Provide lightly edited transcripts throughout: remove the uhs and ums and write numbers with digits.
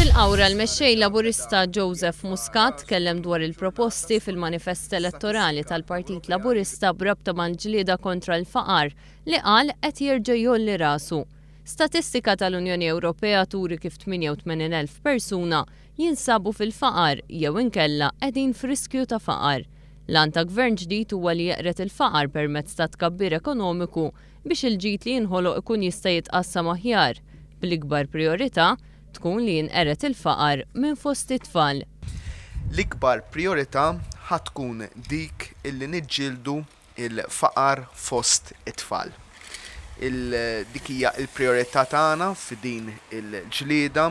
Fil-qawra l-mexxej Laburista Joseph Muscat kellem dwar il-proposti fil-manifest elettorali tal-Partit Laburista b'rabta mal-ġlieda kontra l-faqar li qal qed jerġa' jolli rasu. Statistika tal-Unjoni Ewropea turi kif 88,000 persuna jinsabu fil-faqar jew inkella qegħdin f'riskju ta' faqar. L-an ta' gvern ġdid huwa li jeqret il-faqar permezz ta' tkabbir ekonomiku biex il-ġid li jinħoloq ikun jista' jitqassam aħjar, bl-ikbar priorità tkun li jinqeret il-faqar minn fost it-tfal. L-ikbar priorità ħatkun dik illi niġġieldu il-faqar fost it-tfal. Dik hija l-priorità tagħna f'din il-ġlieda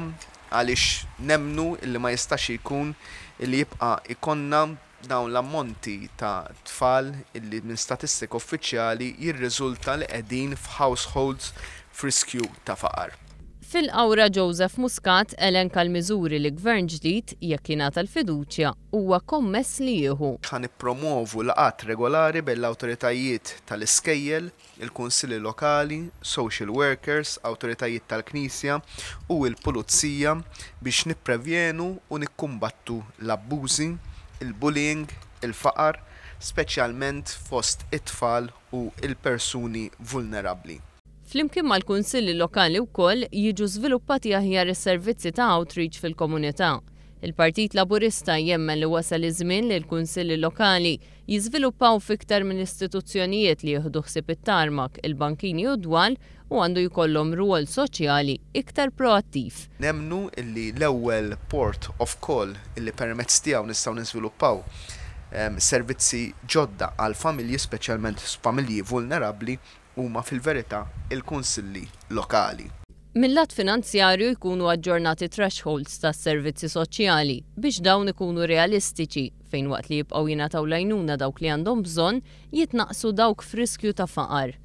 għaliex nemmnu illi ma jistax ikun illi jibqa' ikonna dawn l-ammonti ta' tfal illi minn statistika uffiċjali jirriżulta li qegħdin f'households f'riskju ta' faqar. Fil-qawra Joseph Muscat elenka l-miżuri li gvern ġdid jekk jingħata l-fiduċja huwa kommess li jieħu. Ħa nippromovu laqgħat regolari bejn l-awtoritajiet tal-iskejjel, il-kunsilli lokali, social workers, awtoritajiet tal-Knisja u l-Pulizija biex nipprevjenu u nikkumbattu l-abbużi, il-bullying, il-faqar, speċjalment fost it-tfal u il-persuni vulnerabbli. Flimkien mal-kunsilli lokali wkoll jiġu żviluppati aħjar is-servizzi ta' outreach fil-komunità. Il-Partit Laburista jemmen li wasal iż-żmien li l-kunsilli lokali jiżviluppaw fiktar minn istituzzjonijiet li jieħdu ħsieb it-tarmak, il-bankini u d-dwal u għandu jkollhom rwol soċjali iktar proattiv. Nemmnu illi l-ewwel port of call illi permezz tiegħu nistgħu niżviluppaw servizzi ġodda għal familji, speċjalment familji vulnerabbli, huma fil-verità il-kunsilli lokali. Mill-lat finanzjarju jkunu aġġornati thresholds tas-servizzi soċjali biex dawn ikunu realistiċi fejn waqt li jibqgħu jingħataw l-għajnuna dawk li għandhom bżonn jitnaqsu dawk f'riskju ta' faqar.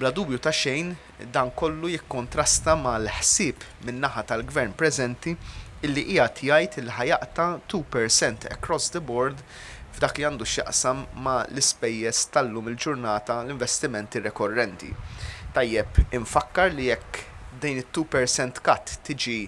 Bla dubju ta' xejn dan kollu jikkontrasta mal-ħsieb min-naħa tal-gvern preżenti illi qiegħed jgħid il ħajaqta' 2% across the board f'dak li għandu x'jaqsam ma' l-ispejjeż tal-lum il-ġurnata l-investimenti rekorrenti. Tajjeb, infakkar li jekk din it-2% cut tiġi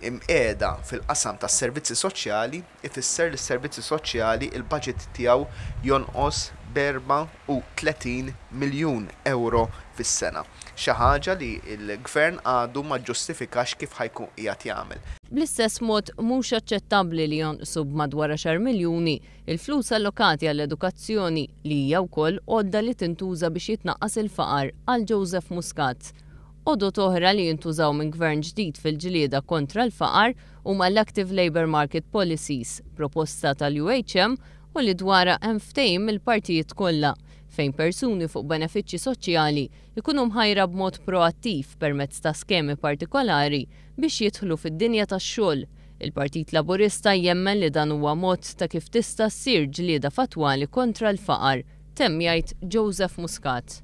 imqiegħda fil-qasam tas-servizzi soċjali, ifisser li s-servizzi soċjali il-budget tiegħu jonqos b'34 miljun euro fis-sena. Xi ħaġa li l-gvern għadu ma ġustifikax kif ħajkun qiegħed jagħmel. Bl-istess mod mhux aċċettabbli li jonqsu b'madwar 10 miljuni il-flus allokati għall-edukazzjoni li hija wkoll għodda li tintuża biex jitnaqqas il-faqar għal Joseph Muscat. Għodot oħra li jintużaw minn gvern ġdid fil-ġlieda kontra l-faqar huma l-Active Labour Market Policies, proposta tal-UHM u li dwarha hemm ftehim mill-partijiet kollha fejn persuni fuq benefiċċji soċjali jkunu mħajra b'mod proattiv permezz ta' skemi partikolari biex jidħlu fid-dinja tax-xogħol. Il-Partit Laburista jemmen li dan huwa mod ta' kif tista' ssir ġlieda fatwali kontra l-faqar, temm jgħid Joseph Muscat.